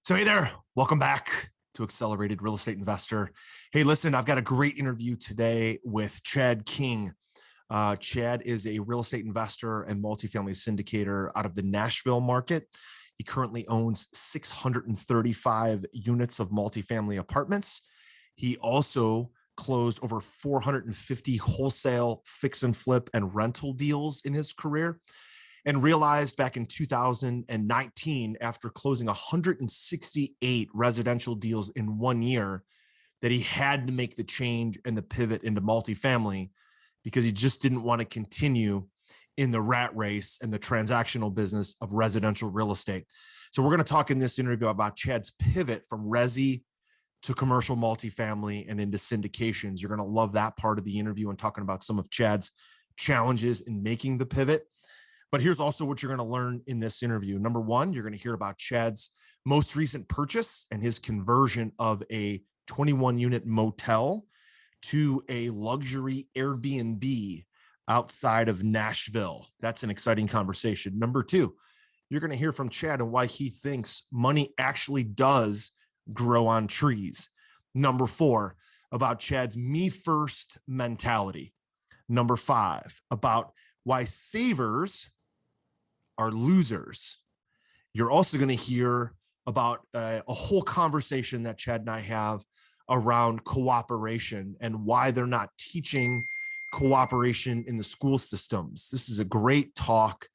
So, hey there, welcome back to Accelerated Real Estate Investor. Hey, listen, I've got a great interview today with Chad King. Chad is a real estate investor and multifamily syndicator out of the Nashville market. He currently owns 635 units of multifamily apartments. He also closed over 450 wholesale fix and flip and rental deals in his career, and realized back in 2019, after closing 168 residential deals in 1 year, that he had to make the change and the pivot into multifamily because he just didn't want to continue in the rat race and the transactional business of residential real estate. So we're going to talk in this interview about Chad's pivot from resi to commercial multifamily and into syndications. You're going to love that part of the interview and talking about some of Chad's challenges in making the pivot. But here's also what you're going to learn in this interview. Number one, you're going to hear about Chad's most recent purchase and his conversion of a 21-unit motel to a luxury Airbnb outside of Nashville. That's an exciting conversation. Number two, you're going to hear from Chad and why he thinks money actually does grow on trees. Number four, about Chad's me first mentality. Number five, about why savers are losers. You're also going to hear about a whole conversation that Chad and I have around cooperation and why they're not teaching cooperation in the school systems. This is a great talk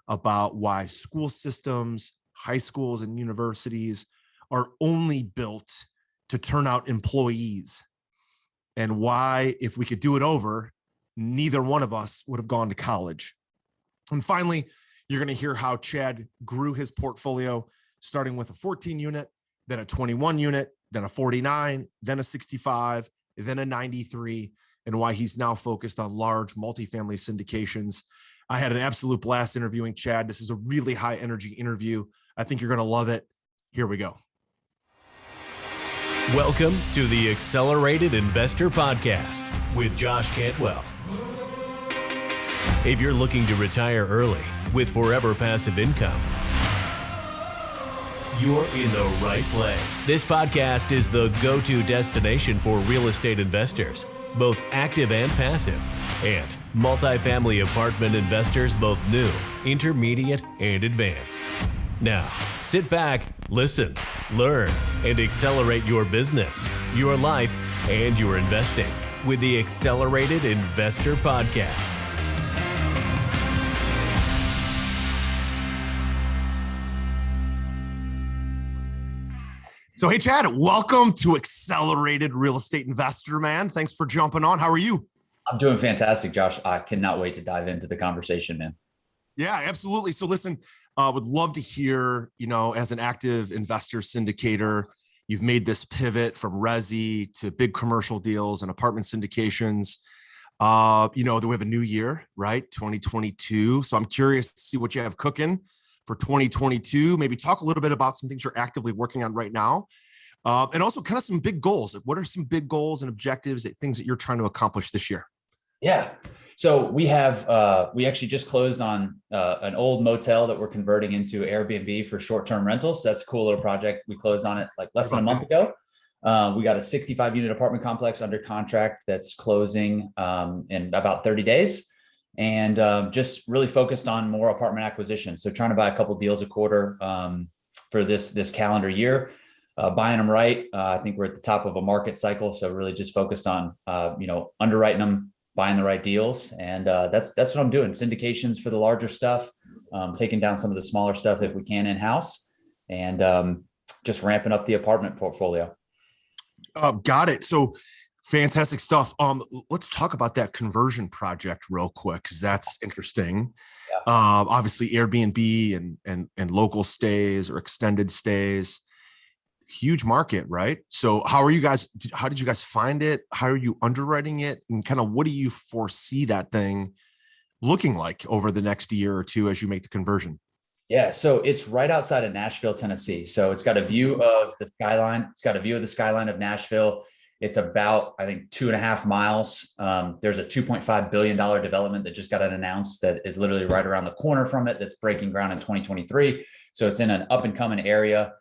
about why school systems, high schools, and universities are only built to turn out employees, and why, if we could do it over, neither one of us would have gone to college. And finally, you're going to hear how Chad grew his portfolio, starting with a 14-unit, then a 21-unit, then a 49, then a 65, then a 93, and why he's now focused on large multifamily syndications. I had an absolute blast interviewing Chad. This is a really high energy interview. I think you're going to love it. Here we go. Welcome to the Accelerated Investor Podcast with Josh Cantwell. If you're looking to retire early with forever passive income, you're in the right place. This podcast is the go-to destination for real estate investors, both active and passive, and multifamily apartment investors, both new, intermediate, and advanced. Now, sit back, listen, learn, and accelerate your business, your life, and your investing with the Accelerated Investor Podcast. So, hey, Chad, welcome to Accelerated Real Estate Investor, man. Thanks for jumping on. How are you? I'm doing fantastic, Josh. I cannot wait to dive into the conversation, man. Yeah, absolutely. So listen, would love to hear, as an active investor syndicator, you've made this pivot from resi to big commercial deals and apartment syndications. That we have a new year, right? 2022. So I'm curious to see what you have cooking for 2022. Maybe talk a little bit about some things you're actively working on right now. And also kind of some big goals. What are some big goals and objectives, things that you're trying to accomplish this year? Yeah. So we actually just closed on an old motel that we're converting into Airbnb for short-term rentals. So that's a cool little project. We closed on it like less than a month ago. We got a 65-unit apartment complex under contract that's closing in about 30 days. And just really focused on more apartment acquisition. So trying to buy a couple deals a quarter for this calendar year, buying them right. I think we're at the top of a market cycle. So really just focused on, underwriting them, buying the right deals. And that's what I'm doing. Syndications for the larger stuff, taking down some of the smaller stuff if we can in-house, and just ramping up the apartment portfolio. Got it. So fantastic stuff. Let's talk about that conversion project real quick, because that's interesting. Yeah. Obviously Airbnb and local stays or extended stays, huge market, right? So how did you guys find it? How are you underwriting it? And kind of what do you foresee that thing looking like over the next year or two as you make the conversion? Yeah, so it's right outside of Nashville, Tennessee. So it's got a view of the skyline. It's got a view of the skyline of Nashville. It's about, I think, 2.5 miles. There's a $2.5 billion development that just got announced that is literally right around the corner from it, that's breaking ground in 2023. So it's in an up and coming area.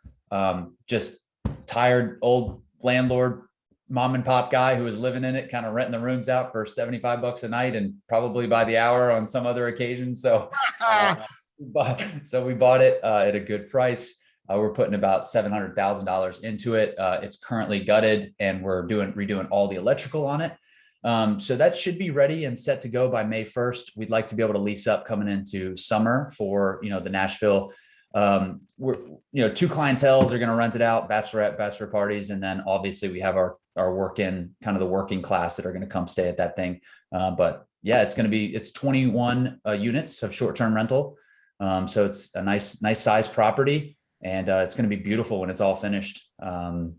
Just tired old landlord, mom and pop guy who was living in it, kind of renting the rooms out for $75 a night and probably by the hour on some other occasion. So, we bought it at a good price. We're putting about $700,000 into it. It's currently gutted, and we're redoing all the electrical on it. So that should be ready and set to go by May 1st. We'd like to be able to lease up coming into summer for, the Nashville. We're, two clienteles are going to rent it out, bachelor parties. And then obviously we have our working, kind of the working class that are going to come stay at that thing. But yeah, it's 21 units of short-term rental. So it's a nice size property, and it's going to be beautiful when it's all finished. And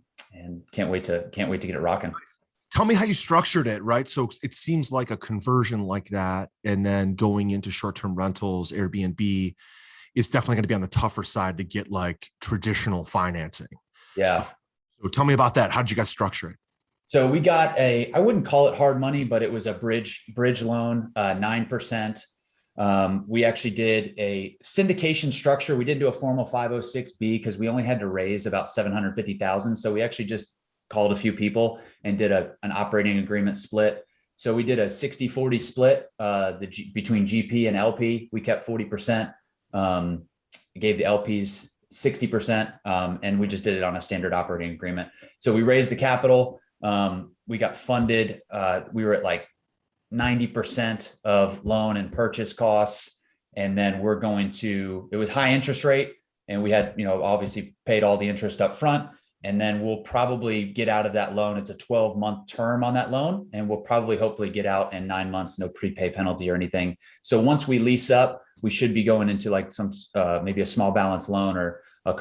can't wait to get it rocking. Tell me how you structured it, right? So it seems like a conversion like that, and then going into short-term rentals, Airbnb is definitely going to be on the tougher side to get like traditional financing. Yeah. So tell me about that. How did you guys structure it? So we got I wouldn't call it hard money, but it was a bridge loan, 9%. We actually did a syndication structure. We didn't do a formal 506B because we only had to raise about $750,000. So we actually just called a few people and did an operating agreement split. So we did a 60-40 split between GP and LP. We kept 40%, gave the LPs 60%, and we just did it on a standard operating agreement. So we raised the capital. We got funded. We were at like 90% of loan and purchase costs. And then it was high interest rate, and we had, obviously paid all the interest up front. And then we'll probably get out of that loan. It's a 12-month term on that loan, and we'll probably hopefully get out in 9 months, no prepay penalty or anything. So once we lease up, we should be going into like some, maybe a small balance loan or a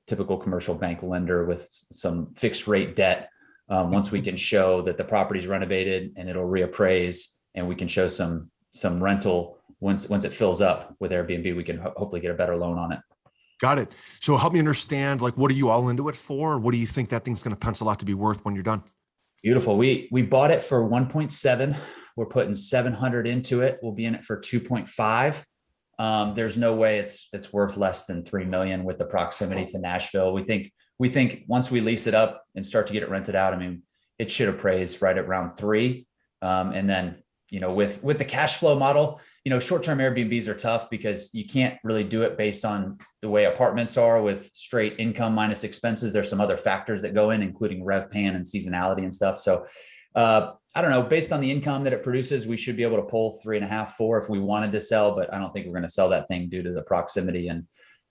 typical commercial bank lender with some fixed rate debt. Once we can show that the property's renovated and it'll reappraise, and we can show some rental once it fills up with Airbnb, we can hopefully get a better loan on it. Got it. So help me understand, like, what are you all into it for? What do you think that thing's going to pencil out to be worth when you're done? Beautiful. We bought it for 1.7. We're putting 700 into it. We'll be in it for 2.5. There's no way it's worth less than 3 million with the proximity to Nashville. We think once we lease it up and start to get it rented out, it should appraise right around 3. And then, with the cash flow model, short-term Airbnbs are tough because you can't really do it based on the way apartments are with straight income minus expenses. There's some other factors that go in, including RevPAN and seasonality and stuff. So I don't know, based on the income that it produces, we should be able to pull 3.5, 4 if we wanted to sell, but I don't think we're going to sell that thing due to the proximity and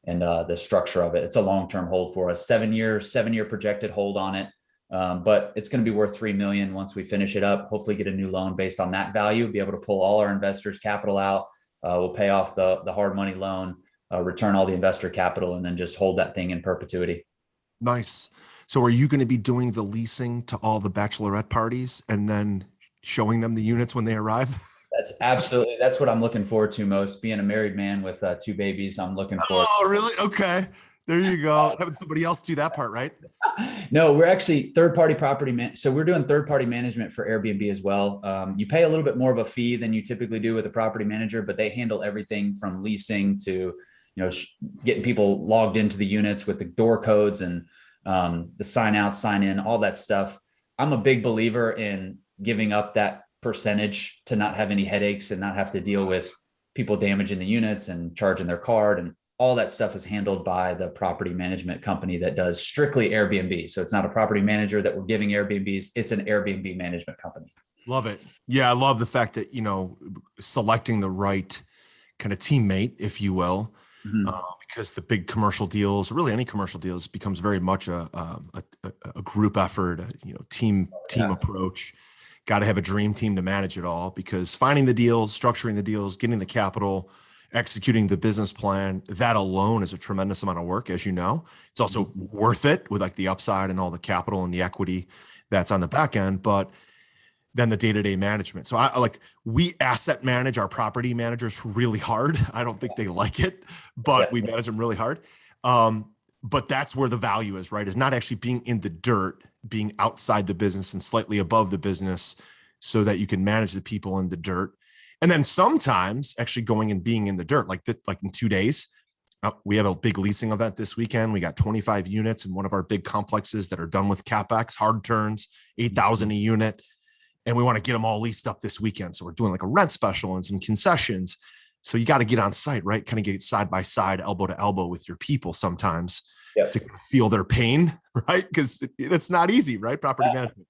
the structure of it. It's a long-term hold for us, 7-year projected hold on it. But it's going to be worth 3 million once we finish it up, hopefully get a new loan based on that value, be able to pull all our investors' capital out. We'll pay off the hard money loan, return all the investor capital, and then just hold that thing in perpetuity. Nice. So are you going to be doing the leasing to all the bachelorette parties and then showing them the units when they arrive? That's what I'm looking forward to most. Being a married man with 2 babies, I'm looking forward. Oh, really? Okay. There you go. Having somebody else do that part, right? No, we're actually third-party property so we're doing third-party management for Airbnb as well. You pay a little bit more of a fee than you typically do with a property manager, but they handle everything from leasing to, getting people logged into the units with the door codes and the sign out, sign in, all that stuff. I'm a big believer in giving up that percentage to not have any headaches and not have to deal with people damaging the units and charging their card, and all that stuff is handled by the property management company that does strictly Airbnb. So it's not a property manager that we're giving Airbnbs. It's an Airbnb management company. Love it. Yeah. I love the fact that, selecting the right kind of teammate, if you will, because the big commercial deals, really any commercial deals, becomes very much a group effort, team approach. Got to have a dream team to manage it all, because finding the deals, structuring the deals, getting the capital, executing the business plan, that alone is a tremendous amount of work, as you know. It's also worth it with like the upside and all the capital and the equity that's on the back end, but then the day-to-day management. So we asset manage our property managers really hard. I don't think they like it, but we manage them really hard. But that's where the value is, right? Is not actually being in the dirt, being outside the business and slightly above the business so that you can manage the people in the dirt. And then sometimes actually going and being in the dirt, like in 2 days, We have a big leasing event this weekend. We got 25 units in one of our big complexes that are done with CapEx, hard turns, 8,000 a unit. And we want to get them all leased up this weekend. So we're doing like a rent special and some concessions. So you got to get on site, right? Kind of get side by side, elbow to elbow with your people sometimes to feel their pain, right? Because it's not easy, right? Property management.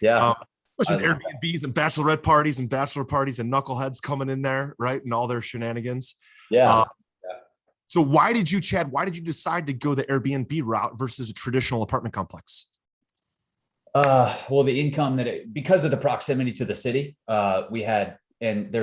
Yeah. Especially with Airbnbs and bachelorette parties and bachelor parties and knuckleheads coming in there, right? And all their shenanigans. Yeah. So why did you, Chad, why did you decide to go the Airbnb route versus a traditional apartment complex? Well, the income because of the proximity to the city, we had, and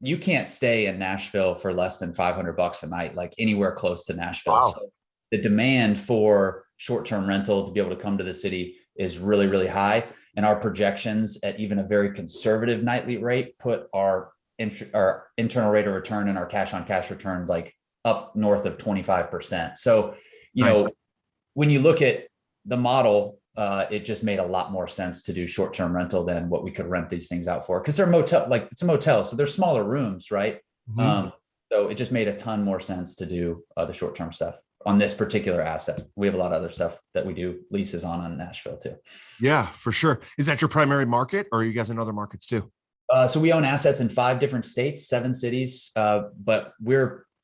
you can't stay in Nashville for less than $500 a night, like anywhere close to Nashville. Wow. So the demand for short-term rental to be able to come to the city is really, really high. And our projections at even a very conservative nightly rate put our internal rate of return and our cash on cash returns like up north of 25%. So, Nice. When you look at the model, it just made a lot more sense to do short-term rental than what we could rent these things out for. Cause they're it's a motel. So they're smaller rooms, right? Mm-hmm. So it just made a ton more sense to do the short-term stuff on this particular asset. We have a lot of other stuff that we do leases on Nashville too. Yeah, for sure. Is that your primary market or are you guys in other markets too? So we own assets in 5 different states, 7 cities, but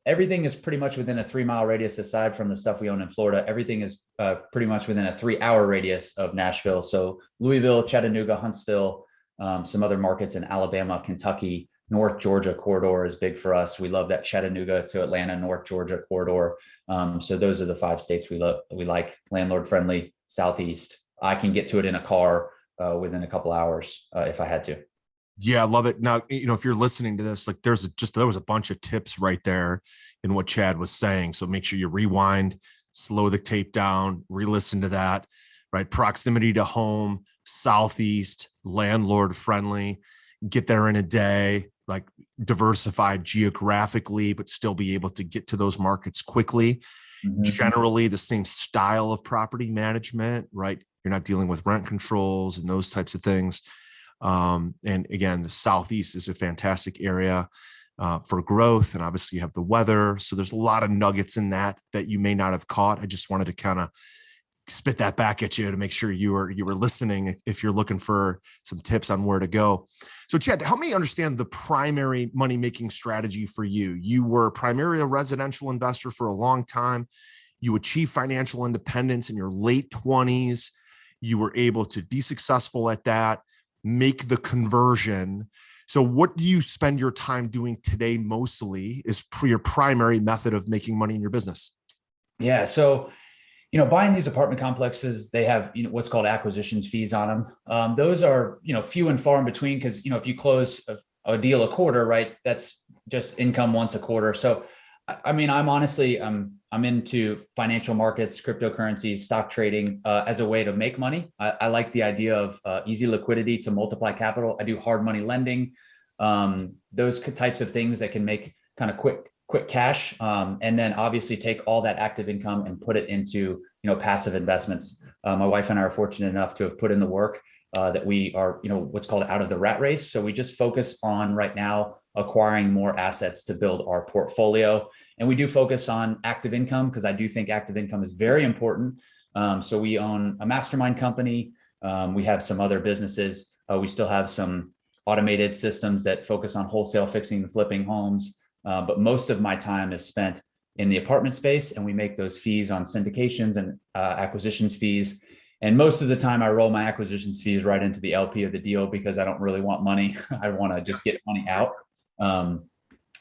everything is pretty much within a 3-mile radius. Aside from the stuff we own in Florida, everything is pretty much within a 3-hour radius of Nashville. So Louisville, Chattanooga, Huntsville, some other markets in Alabama, Kentucky, North Georgia corridor is big for us. We love that Chattanooga to Atlanta, North Georgia corridor. So those are the 5 states we like, landlord friendly, Southeast. I can get to it in a car within a couple hours if I had to. Yeah, I love it. Now, if you're listening to this, like there was a bunch of tips right there in what Chad was saying. So make sure you rewind, slow the tape down, re-listen to that, right? Proximity to home, Southeast, landlord friendly, get there in a day, like diversified geographically, but still be able to get to those markets quickly. Mm-hmm. Generally the same style of property management, right? You're not dealing with rent controls and those types of things. And again, the Southeast is a fantastic area for growth. And obviously you have the weather. So there's a lot of nuggets in that you may not have caught. I just wanted to kind of spit that back at you to make sure you were listening if you're looking for some tips on where to go. So Chad, help me understand the primary money-making strategy for you. You were primarily a residential investor for a long time. You achieved financial independence in your late 20s. You were able to be successful at that, make the conversion. So what do you spend your time doing today mostly is your primary method of making money in your business? Yeah. So, buying these apartment complexes, they have, what's called acquisitions fees on them. Those are, few and far in between because, if you close a deal a quarter, right, that's just income once a quarter. So, I'm honestly, I'm into financial markets, cryptocurrencies, stock trading as a way to make money. I like the idea of easy liquidity to multiply capital. I do hard money lending, those types of things that can make kind of quick cash, and then obviously take all that active income and put it into passive investments. My wife and I are fortunate enough to have put in the work that we are what's called out of the rat race. So we just focus on right now acquiring more assets to build our portfolio. And we do focus on active income because I do think active income is very important. So we own a mastermind company. We have some other businesses. We still have some automated systems that focus on wholesale fixing and flipping homes. But most of my time is spent in the apartment space, and we make those fees on syndications and acquisitions fees. And most of the time I roll my acquisitions fees right into the LP of the deal because I don't really want money. I want to just get money out.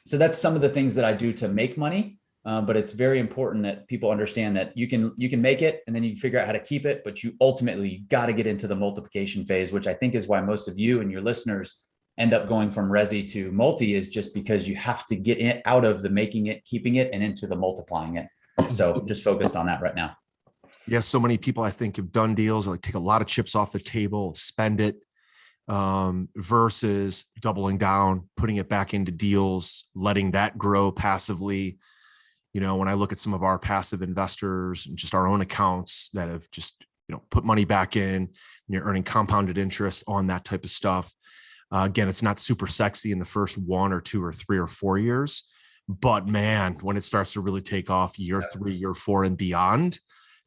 So that's some of the things that I do to make money. But it's very important that people understand that you can make it and then you can figure out how to keep it, but you ultimately got to get into the multiplication phase, which I think is why most of you and your listeners end up going from resi to multi, is just because you have to get it out of the making it, keeping it, and into the multiplying it. So just focused on that right now. Yeah. So many people I think have done deals or like take a lot of chips off the table, spend it, versus doubling down, putting it back into deals, letting that grow passively. When I look at some of our passive investors and just our own accounts that have just, put money back in and you're earning compounded interest on that type of stuff. Again, it's not super sexy in the first 1 or 2 or 3 or 4 years, But man, when it starts to really take off year 3, year 4 and beyond,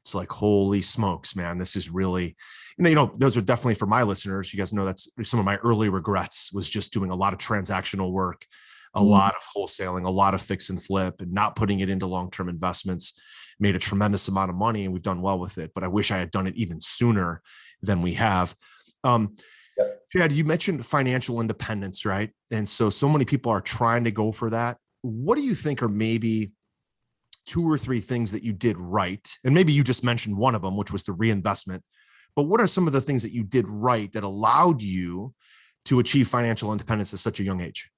it's like, holy smokes, man, this is really, those are definitely for my listeners. You guys know that's some of my early regrets was just doing a lot of transactional work, a lot of wholesaling, a lot of fix and flip, and not putting it into long-term investments. Made a tremendous amount of money and we've done well with it, but I wish I had done it even sooner than we have. Chad, you mentioned financial independence, right? And so many people are trying to go for that. What do you think are maybe 2 or 3 things that you did right? And maybe you just mentioned one of them, which was the reinvestment, but what are some of the things that you did right that allowed you to achieve financial independence at such a young age?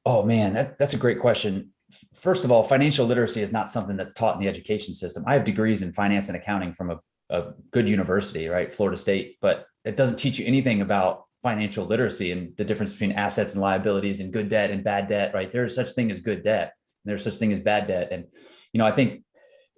Oh man, that's a great question. First of all, financial literacy is not something that's taught in the education system. I have degrees in finance and accounting from a good university, right? Florida State, but it doesn't teach you anything about financial literacy and the difference between assets and liabilities and good debt and bad debt, right? There's such thing as good debt and there's such thing as bad debt. And, I think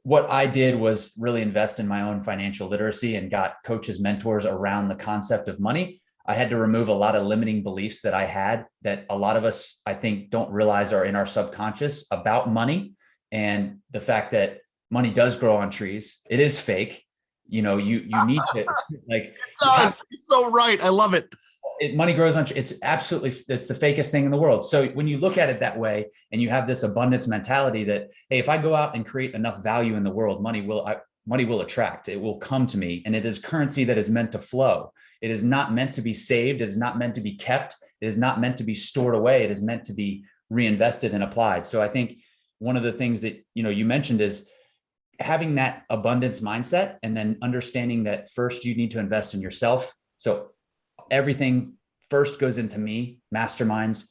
what I did was really invest in my own financial literacy and got coaches, mentors around the concept of money. I had to remove a lot of limiting beliefs that I had that a lot of us, I think, don't realize are in our subconscious about money and the fact that money does grow on trees. It is fake. You need to like, it's so right. I love it. Money grows on, it's the fakest thing in the world. So when you look at it that way and you have this abundance mentality that, hey, if I go out and create enough value in the world, money will attract, it will come to me. And it is currency that is meant to flow. It is not meant to be saved. It is not meant to be kept. It is not meant to be stored away. It is meant to be reinvested and applied. So I think one of the things that, you mentioned is having that abundance mindset and then understanding that first you need to invest in yourself. So everything first goes into me, masterminds,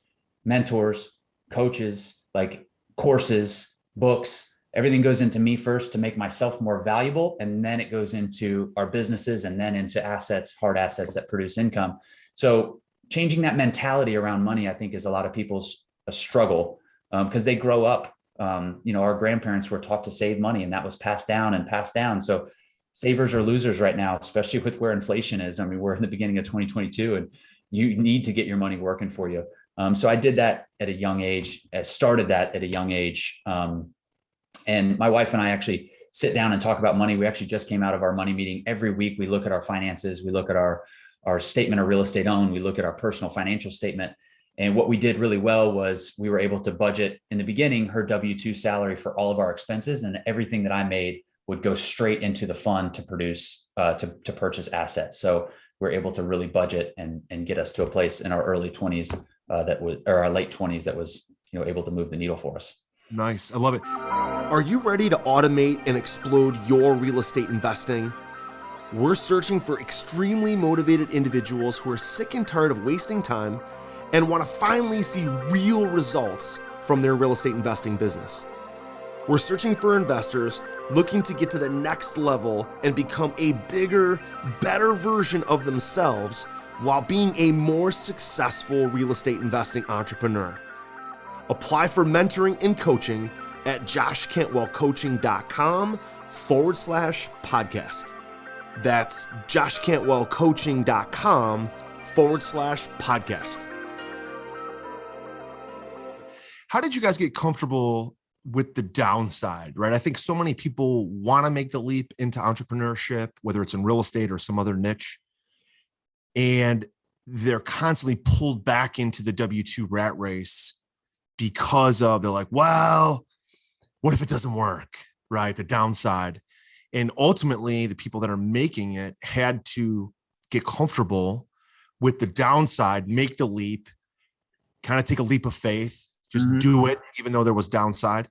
mentors, coaches, like courses, books, everything goes into me first to make myself more valuable. And then it goes into our businesses and then into assets, hard assets that produce income. So changing that mentality around money, I think, is a lot of people's struggle because they grow up. Our grandparents were taught to save money and that was passed down and passed down. So savers are losers right now, especially with where inflation is. I mean, we're in the beginning of 2022 and you need to get your money working for you. So I did that at a young age, started that at a young age. And my wife and I actually sit down and talk about money. We actually just came out of our money meeting. Every week we look at our finances. We look at our statement of real estate owned. We look at our personal financial statement. And what we did really well was we were able to budget in the beginning her W-2 salary for all of our expenses, and everything that I made would go straight into the fund to produce, to purchase assets. So we're able to really budget and get us to a place in our early 20s or our late 20s that was, able to move the needle for us. Nice. I love it. Are you ready to automate and explode your real estate investing? We're searching for extremely motivated individuals who are sick and tired of wasting time and want to finally see real results from their real estate investing business. We're searching for investors looking to get to the next level and become a bigger, better version of themselves while being a more successful real estate investing entrepreneur. Apply for mentoring and coaching at joshcantwellcoaching.com/podcast. That's joshcantwellcoaching.com/podcast. How did you guys get comfortable with the downside, right? I think so many people want to make the leap into entrepreneurship, whether it's in real estate or some other niche, and they're constantly pulled back into the W-2 rat race because they're like, well, what if it doesn't work, right? The downside. And ultimately, the people that are making it had to get comfortable with the downside, make the leap, kind of take a leap of faith, just do it, even though there was downside.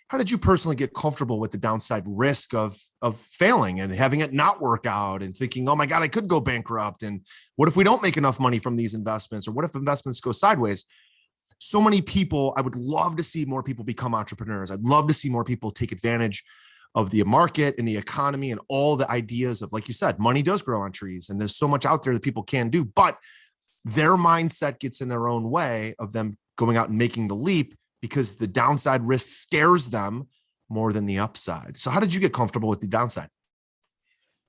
How did you personally get comfortable with the downside risk of failing and having it not work out and thinking, oh my God, I could go bankrupt. And what if we don't make enough money from these investments? Or what if investments go sideways? So many people, I would love to see more people become entrepreneurs. I'd love to see more people take advantage of the market and the economy and all the ideas of, like you said, money does grow on trees and there's so much out there that people can do, but their mindset gets in their own way of them going out and making the leap because the downside risk scares them more than the upside. So how did you get comfortable with the downside?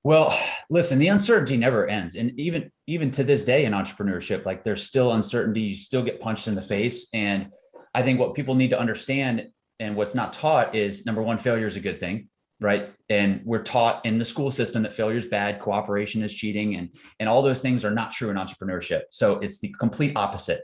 Well, listen, the uncertainty never ends. And even to this day in entrepreneurship, like there's still uncertainty, you still get punched in the face. And I think what people need to understand and what's not taught is, number one, failure is a good thing, right? And we're taught in the school system that failure is bad, cooperation is cheating, and all those things are not true in entrepreneurship. So it's the complete opposite.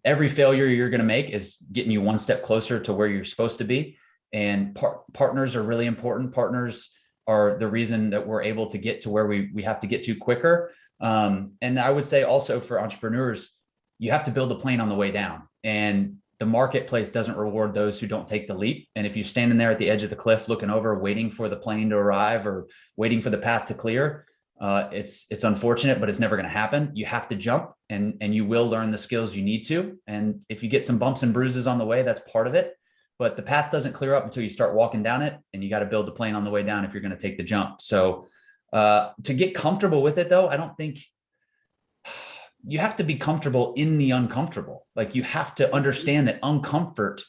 Every failure you're going to make is getting you one step closer to where you're supposed to be. And partners are really important. Partners are the reason that we're able to get to where we have to get to quicker. And I would say also for entrepreneurs, you have to build a plane on the way down. And the marketplace doesn't reward those who don't take the leap. And if you're standing there at the edge of the cliff, looking over, waiting for the plane to arrive or waiting for the path to clear, it's unfortunate, but it's never going to happen. You have to jump, and you will learn the skills you need to. And if you get some bumps and bruises on the way, that's part of it. But the path doesn't clear up until you start walking down it, and you got to build the plane on the way down if you're going to take the jump. So to get comfortable with it, though, I don't think you have to be comfortable in the uncomfortable. Like, you have to understand that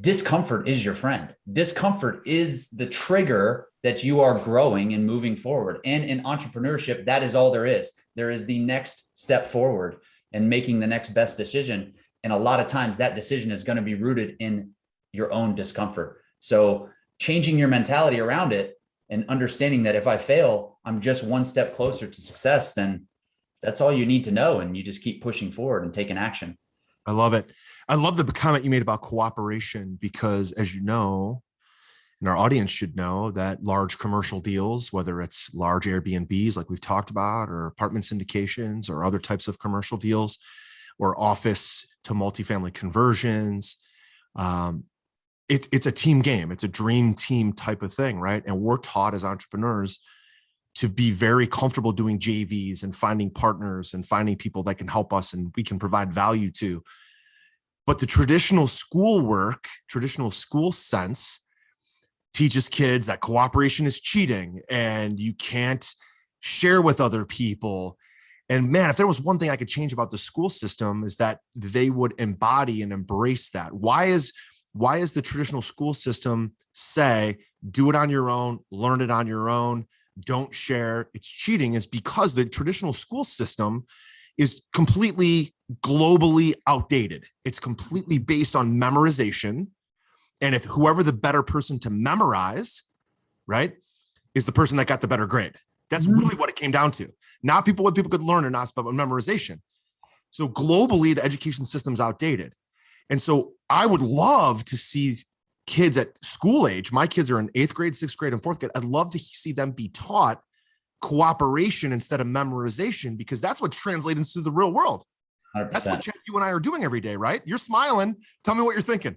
discomfort is your friend. Discomfort is the trigger that you are growing and moving forward. And in entrepreneurship, that is all there is. There is the next step forward and making the next best decision. And a lot of times that decision is going to be rooted in your own discomfort. So changing your mentality around it and understanding that if I fail, I'm just one step closer to success, then that's all you need to know. And you just keep pushing forward and taking action. I love it. I love the comment you made about cooperation, because as you know, and our audience should know, that large commercial deals, whether it's large Airbnbs like we've talked about, or apartment syndications, or other types of commercial deals, or office to multifamily conversions, it's a team game. It's a dream team type of thing, right? And we're taught as entrepreneurs to be very comfortable doing JVs and finding partners and finding people that can help us and we can provide value to. But the traditional school sense teaches kids that cooperation is cheating and you can't share with other people. And man, if there was one thing I could change about the school system, is that they would embody and embrace that. Why is the traditional school system say, do it on your own, learn it on your own, don't share, it's cheating? Is because the traditional school system is completely globally outdated. It's completely based on memorization. And if whoever the better person to memorize, right, is the person that got the better grade. That's really what it came down to. Not what people could learn or not, but memorization. So globally, the education system's outdated. And so I would love to see kids at school age. My kids are in 8th grade, 6th grade, and 4th grade. I'd love to see them be taught cooperation instead of memorization, because that's what's translated into the real world. 100%. That's what you and I are doing every day, right? You're smiling. Tell me what you're thinking.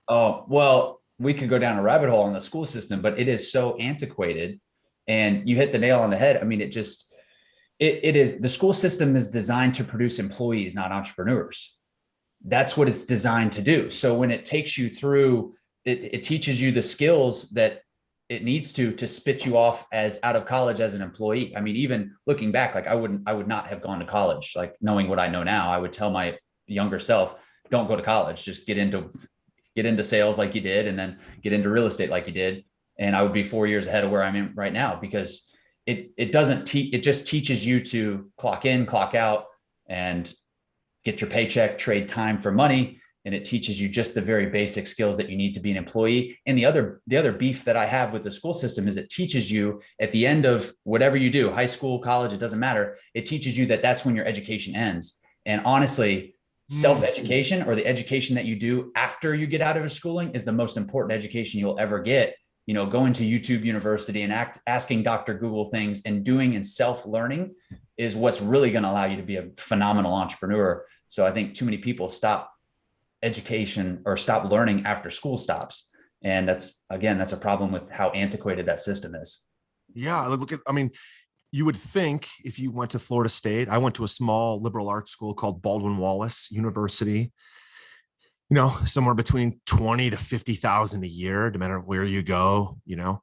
Oh, well, we could go down a rabbit hole in the school system, but it is so antiquated, and you hit the nail on the head. I mean, it is, the school system is designed to produce employees, not entrepreneurs. That's what it's designed to do. So when it takes you through, it teaches you the skills that it needs to spit you off as out of college as an employee. I mean, even looking back, like I would not have gone to college. Like, knowing what I know now, I would tell my younger self, don't go to college, just get into sales like you did, and then get into real estate like you did. And I would be 4 years ahead of where I'm in right now, because it just teaches you to clock in, clock out, and get your paycheck, trade time for money. And it teaches you just the very basic skills that you need to be an employee. And the other beef that I have with the school system is it teaches you at the end of whatever you do, high school, college, it doesn't matter. It teaches you that that's when your education ends. And honestly, self-education, or the education that you do after you get out of schooling, is the most important education you'll ever get. You know, going to YouTube University and asking Dr. Google things and doing and self-learning is what's really going to allow you to be a phenomenal entrepreneur. So I think too many people stop education or stop learning after school stops. And that's a problem with how antiquated that system is. Yeah. I mean, you would think if you went to Florida State, I went to a small liberal arts school called Baldwin Wallace University, you know, somewhere between 20 to 50,000 a year, no matter where you go. You know,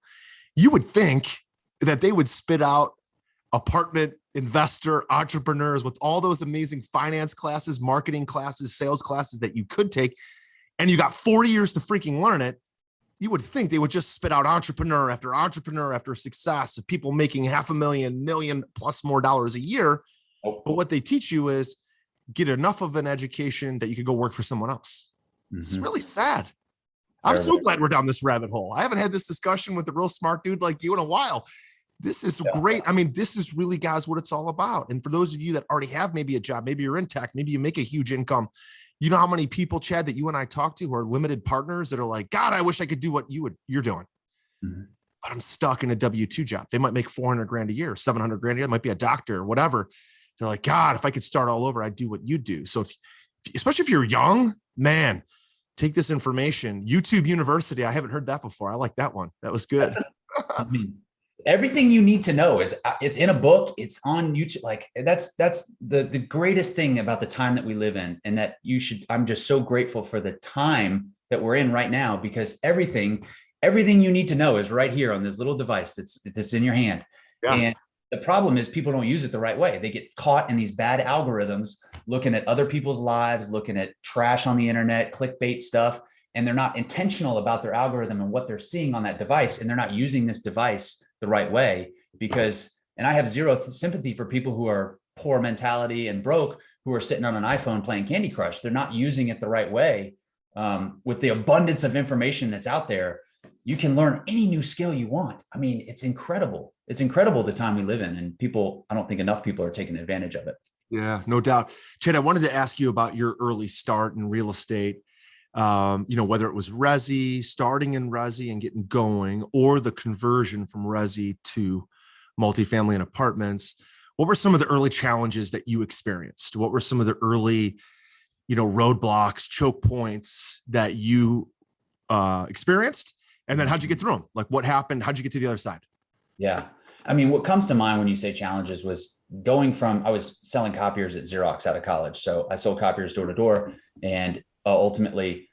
you would think that they would spit out apartment investor entrepreneurs with all those amazing finance classes, marketing classes, sales classes that you could take, and you got 40 years to freaking learn it. You would think they would just spit out entrepreneur after success of people making $500,000, million plus more dollars a year. But what they teach you is get enough of an education that you could go work for someone else. It's really sad. I'm so glad we're down this rabbit hole. I haven't had this discussion with a real smart dude like you in a while. This is great. I mean, this is really, guys, what it's all about. And for those of you that already have maybe a job, maybe you're in tech, maybe you make a huge income. You know how many people, Chad, that you and I talk to who are limited partners that are like, God, I wish I could do what you're doing. But I'm stuck in a W-2 job. They might make 400 grand a year, 700 grand a year. It might be a doctor or whatever. They're like, God, if I could start all over, I'd do what you do. So especially if you're young, man, take this information. YouTube University. I haven't heard that before. I like that one. That was good. I mean, everything you need to know it's in a book. It's on YouTube. Like that's the greatest thing about the time that we live in, and that I'm just so grateful for the time that we're in right now, because everything you need to know is right here on this little device that's in your hand. Yeah. And the problem is people don't use it the right way. They get caught in these bad algorithms, looking at other people's lives, looking at trash on the internet, clickbait stuff, and they're not intentional about their algorithm and what they're seeing on that device. And they're not using this device the right way and I have zero sympathy for people who are poor mentality and broke, who are sitting on an iPhone playing Candy Crush. They're not using it the right way. With the abundance of information that's out there, you can learn any new skill you want. I mean, it's incredible. It's incredible the time we live in, and I don't think enough people are taking advantage of it. Yeah, no doubt. Chad, I wanted to ask you about your early start in real estate. Whether it was starting in resi and getting going, or the conversion from resi to multifamily and apartments. What were some of the early challenges that you experienced? What were some of the early, roadblocks, choke points that you experienced? And then how'd you get through them? Like, what happened? How'd you get to the other side? Yeah. I mean, what comes to mind when you say challenges was I was selling copiers at Xerox out of college. So I sold copiers door to door, and ultimately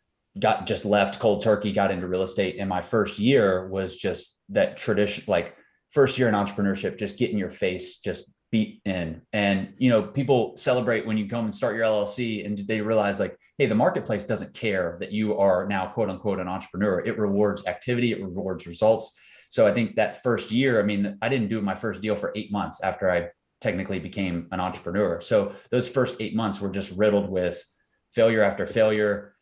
just left cold turkey, got into real estate. And my first year was just that tradition, like first year in entrepreneurship, just getting your face just beat in. And, people celebrate when you come and start your LLC, and they realize like, hey, the marketplace doesn't care that you are now quote unquote an entrepreneur. It rewards activity. It rewards results. So I think that first year, I didn't do my first deal for 8 months after I technically became an entrepreneur. So those first 8 months were just riddled with failure after failure,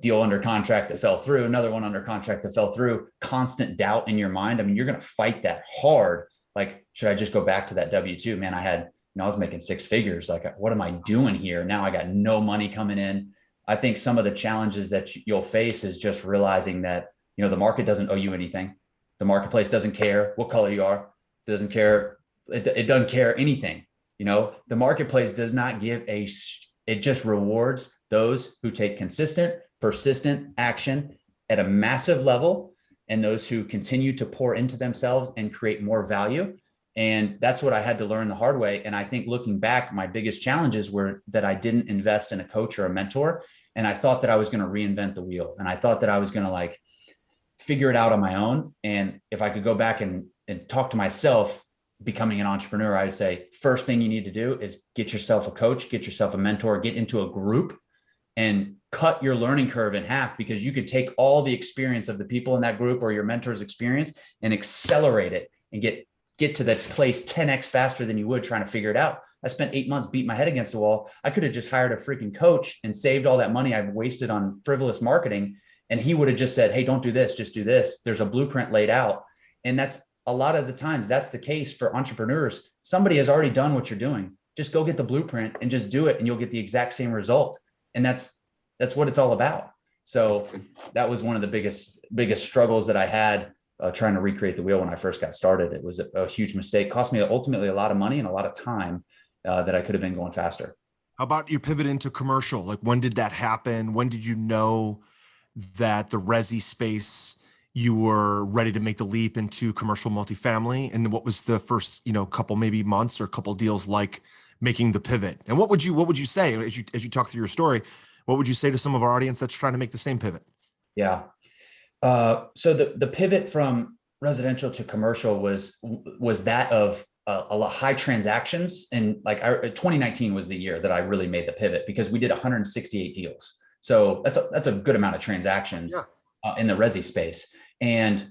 deal under contract that fell through, another one under contract that fell through, constant doubt in your mind. I mean, you're going to fight that hard. Like, should I just go back to that W-2? Man, I was making 6 figures. Like, what am I doing here? Now I got no money coming in. I think some of the challenges that you'll face is just realizing that, the market doesn't owe you anything. The marketplace doesn't care what color you are. It doesn't care. It doesn't care anything. The marketplace does not it just rewards those who take consistent, persistent action at a massive level, and those who continue to pour into themselves and create more value. And that's what I had to learn the hard way. And I think looking back, my biggest challenges were that I didn't invest in a coach or a mentor. And I thought that I was going to reinvent the wheel. And I thought that I was going to figure it out on my own. And if I could go back and talk to myself becoming an entrepreneur, I would say, first thing you need to do is get yourself a coach, get yourself a mentor, get into a group, and cut your learning curve in half, because you could take all the experience of the people in that group or your mentor's experience and accelerate it and get to that place 10x faster than you would trying to figure it out. I spent 8 months beating my head against the wall. I could have just hired a freaking coach and saved all that money I've wasted on frivolous marketing. And he would have just said, hey, don't do this, just do this. There's a blueprint laid out. And that's a lot of the times that's the case for entrepreneurs. Somebody has already done what you're doing. Just go get the blueprint and just do it, and you'll get the exact same result. And that's what it's all about. So that was one of the biggest struggles that I had trying to recreate the wheel when I first got started. It was a huge mistake. Cost me ultimately a lot of money and a lot of time that I could have been going faster. How about you pivot into commercial? Like, when did that happen? When did you know that the resi space, you were ready to make the leap into commercial multifamily? And what was the first, couple maybe months or couple deals like making the pivot? And what would you say as you talk through your story? What would you say to some of our audience that's trying to make the same pivot? Yeah. So the pivot from residential to commercial was that of a lot high transactions. And 2019 was the year that I really made the pivot, because we did 168 deals. So that's a good amount of transactions in the resi space. And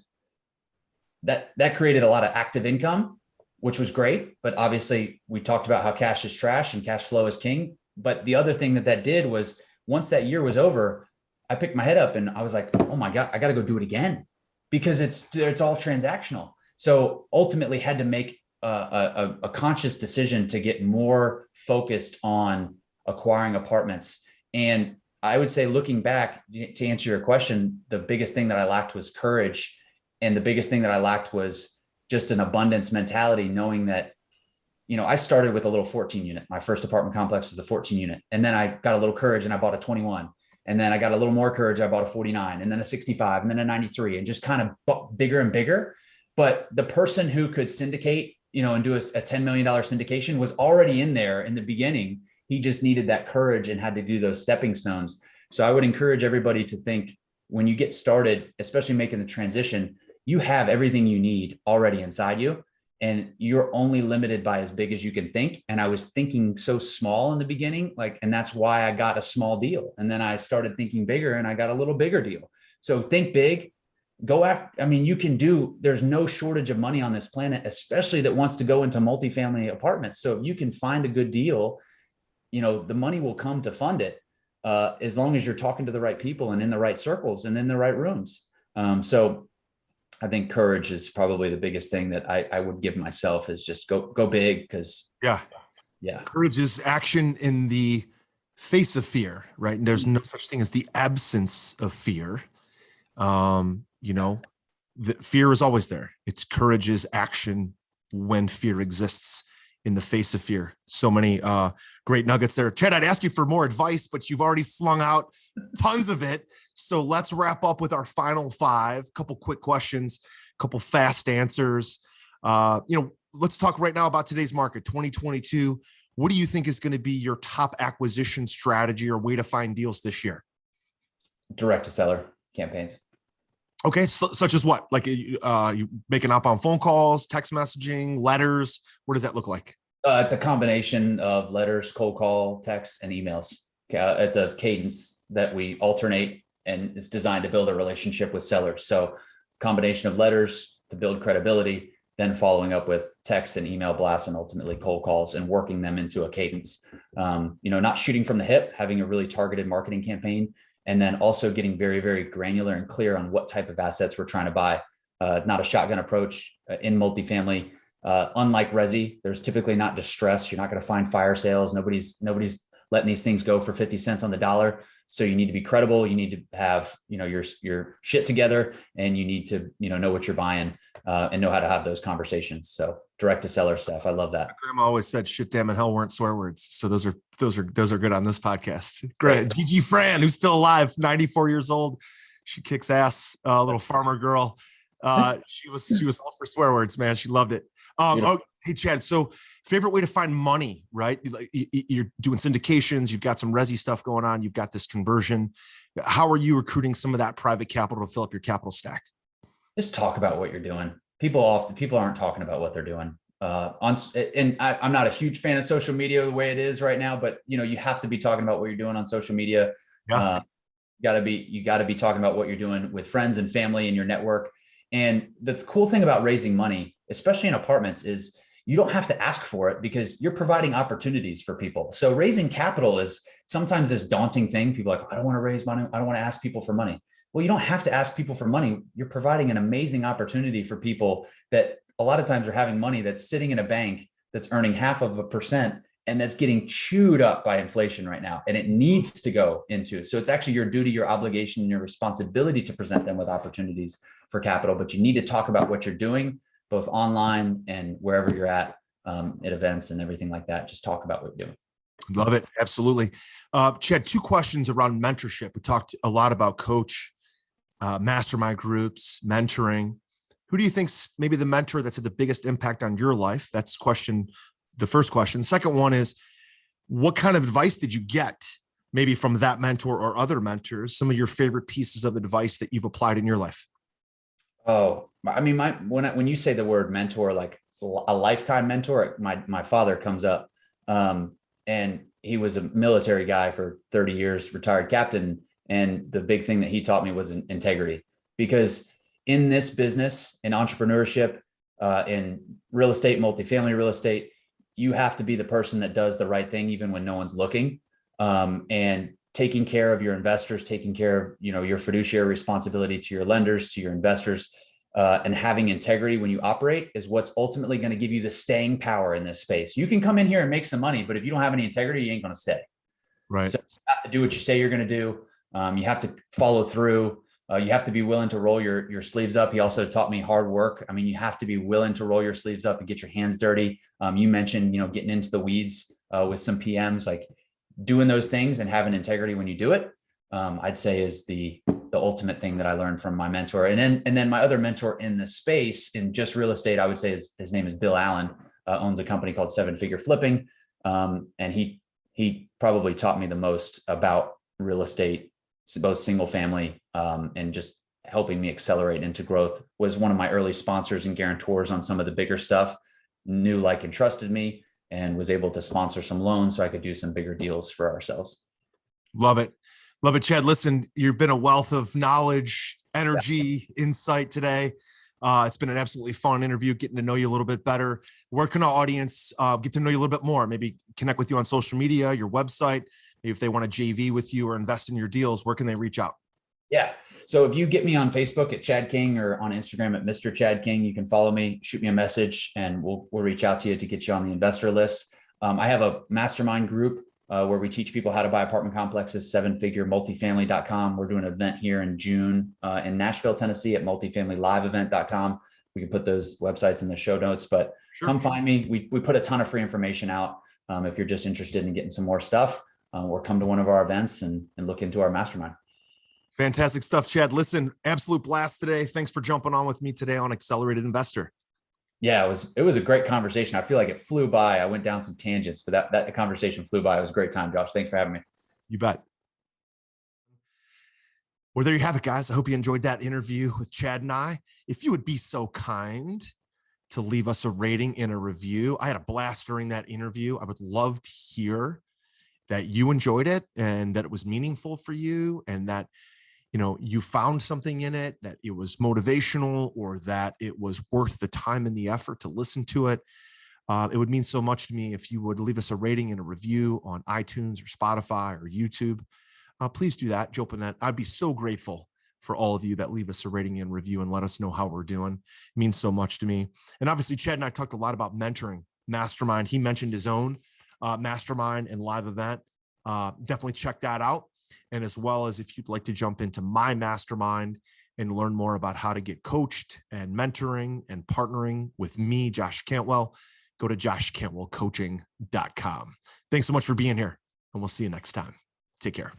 that created a lot of active income, which was great. But obviously we talked about how cash is trash and cash flow is king. But the other thing that did was, once that year was over, I picked my head up and I was like, oh my God, I got to go do it again because it's all transactional. So ultimately had to make a conscious decision to get more focused on acquiring apartments. And I would say, looking back to answer your question, the biggest thing that I lacked was courage. And the biggest thing that I lacked was just an abundance mentality, knowing that, I started with a little 14 unit. My first apartment complex was a 14 unit. And then I got a little courage and I bought a 21. And then I got a little more courage. I bought a 49 and then a 65 and then a 93 and just kind of bought bigger and bigger. But the person who could syndicate, and do a $10 million syndication was already in there in the beginning. He just needed that courage and had to do those stepping stones. So I would encourage everybody to think, when you get started, especially making the transition, you have everything you need already inside you. And you're only limited by as big as you can think. And I was thinking so small in the beginning, and that's why I got a small deal. And then I started thinking bigger and I got a little bigger deal. So think big, go after, there's no shortage of money on this planet, especially that wants to go into multifamily apartments. So if you can find a good deal, the money will come to fund it, as long as you're talking to the right people and in the right circles and in the right rooms. So I think courage is probably the biggest thing that I would give myself, is just go big. Because courage is action in the face of fear, right? And there's no such thing as the absence of fear. The fear is always there. It's courage is action when fear exists in the face of fear. So many great nuggets there. Chad, I'd ask you for more advice, but you've already slung out tons of it. So let's wrap up with our final 5, couple quick questions, couple fast answers. Let's talk right now about today's market, 2022. What do you think is going to be your top acquisition strategy or way to find deals this year? Direct to seller campaigns. Okay. Such as what? Like you making outbound phone calls, text messaging, letters. What does that look like? It's a combination of letters, cold call, text, and emails. It's a cadence that we alternate, and it's designed to build a relationship with sellers. So combination of letters to build credibility, then following up with text and email blasts, and ultimately cold calls, and working them into a cadence. Not shooting from the hip, having a really targeted marketing campaign, and then also getting very, very granular and clear on what type of assets we're trying to buy. Not a shotgun approach in multifamily. Unlike resi, there's typically not distress. You're not going to find fire sales. Nobody's letting these things go for 50 cents on the dollar. So you need to be credible. You need to have, your shit together, and you need to, know what you're buying, and know how to have those conversations. So direct to seller stuff. I love that. My grandma always said shit, damn, and hell weren't swear words. So those are good on this podcast. Great. Gigi Fran, who's still alive, 94 years old. She kicks ass, little farmer girl. She was all for swear words, man. She loved it. Hey Chad, so favorite way to find money, right? You're doing syndications, you've got some resi stuff going on, you've got this conversion. How are you recruiting some of that private capital to fill up your capital stack? Just talk about what you're doing. People aren't talking about what they're doing. I'm not a huge fan of social media the way it is right now, but you have to be talking about what you're doing on social media. Yeah. You got to be talking about what you're doing with friends and family and your network. And the cool thing about raising money, especially in apartments, is you don't have to ask for it because you're providing opportunities for people. So raising capital is sometimes this daunting thing. People are like, I don't want to raise money. I don't want to ask people for money. Well, you don't have to ask people for money. You're providing an amazing opportunity for people that a lot of times are having money that's sitting in a bank that's earning 0.5%, and that's getting chewed up by inflation right now. And it needs to go into. So it's actually your duty, your obligation, and your responsibility to present them with opportunities for capital. But you need to talk about what you're doing, both online and wherever you're at events and everything like that. Just talk about what you're doing. Love it. Absolutely. Chad, 2 questions around mentorship. We talked a lot about coach, mastermind groups, mentoring. Who do you think's maybe the mentor that's had the biggest impact on your life? That's the first question. Second one is, what kind of advice did you get maybe from that mentor or other mentors? Some of your favorite pieces of advice that you've applied in your life? Oh, I mean, when you say the word mentor, like a lifetime mentor, my father comes up, and he was a military guy for 30 years, retired captain. And the big thing that he taught me was integrity, because in this business, in entrepreneurship, in real estate, multifamily real estate, you have to be the person that does the right thing, even when no one's looking. And taking care of your investors, taking care of, your fiduciary responsibility to your lenders, to your investors, and having integrity when you operate is what's ultimately going to give you the staying power in this space. You can come in here and make some money, but if you don't have any integrity, you ain't going to stay. Right. So you have to do what you say you're going to do. You have to follow through. You have to be willing to roll your sleeves up. He also taught me hard work. I mean, you have to be willing to roll your sleeves up and get your hands dirty. You mentioned, getting into the weeds with some PMs, like doing those things and having integrity when you do it. I'd say is the ultimate thing that I learned from my mentor. And then my other mentor in the space in just real estate, I would say his name is Bill Allen, owns a company called 7-Figure Flipping. And he probably taught me the most about real estate, both single family, and just helping me accelerate into growth. Was one of my early sponsors and guarantors on some of the bigger stuff, knew, like, and trusted me, and was able to sponsor some loans so I could do some bigger deals for ourselves. Love it. Love it, Chad. Listen, you've been a wealth of knowledge, energy, insight today. It's been an absolutely fun interview, getting to know you a little bit better. Where can our audience get to know you a little bit more? Maybe connect with you on social media, your website. Maybe if they want to JV with you or invest in your deals, where can they reach out? Yeah. So if you get me on Facebook at Chad King or on Instagram at Mr. Chad King, you can follow me, shoot me a message, and we'll reach out to you to get you on the investor list. I have a mastermind group where we teach people how to buy apartment complexes, 7figuremultifamily.com. We're doing an event here in June in Nashville, Tennessee at multifamilyliveevent.com. We can put those websites in the show notes, but Come find me. We put a ton of free information out. If you're just interested in getting some more stuff, or come to one of our events and look into our mastermind. Fantastic stuff, Chad. Listen, absolute blast today. Thanks for jumping on with me today on Accelerated Investor. Yeah, it was a great conversation. I feel like it flew by. I went down some tangents, but that conversation flew by. It was a great time, Josh. Thanks for having me. You bet. Well, there you have it, guys. I hope you enjoyed that interview with Chad and I. If you would be so kind to leave us a rating and a review. I had a blast during that interview. I would love to hear that you enjoyed it and that it was meaningful for you, and that you found something in it, that it was motivational, or that it was worth the time and the effort to listen to it. It would mean so much to me if you would leave us a rating and a review on iTunes or Spotify or YouTube. Please do that. Jump in that. I'd be so grateful for all of you that leave us a rating and review and let us know how we're doing. It means so much to me. And obviously, Chad and I talked a lot about mentoring, mastermind. He mentioned his own mastermind and live event. Definitely check that out. And as well as if you'd like to jump into my mastermind and learn more about how to get coached and mentoring and partnering with me, Josh Cantwell, go to joshcantwellcoaching.com. Thanks so much for being here, and we'll see you next time. Take care.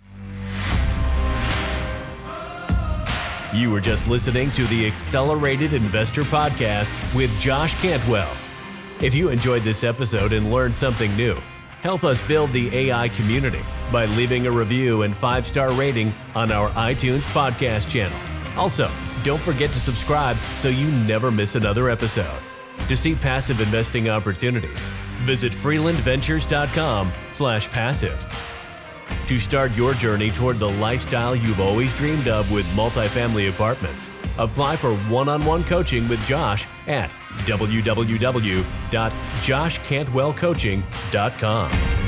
You were just listening to the Accelerated Investor Podcast with Josh Cantwell. If you enjoyed this episode and learned something new, help us build the AI community by leaving a review and 5-star rating on our iTunes podcast channel. Also, don't forget to subscribe so you never miss another episode. To see passive investing opportunities, visit freelandventures.com/passive. To start your journey toward the lifestyle you've always dreamed of with multifamily apartments, apply for one-on-one coaching with Josh at www.joshcantwellcoaching.com.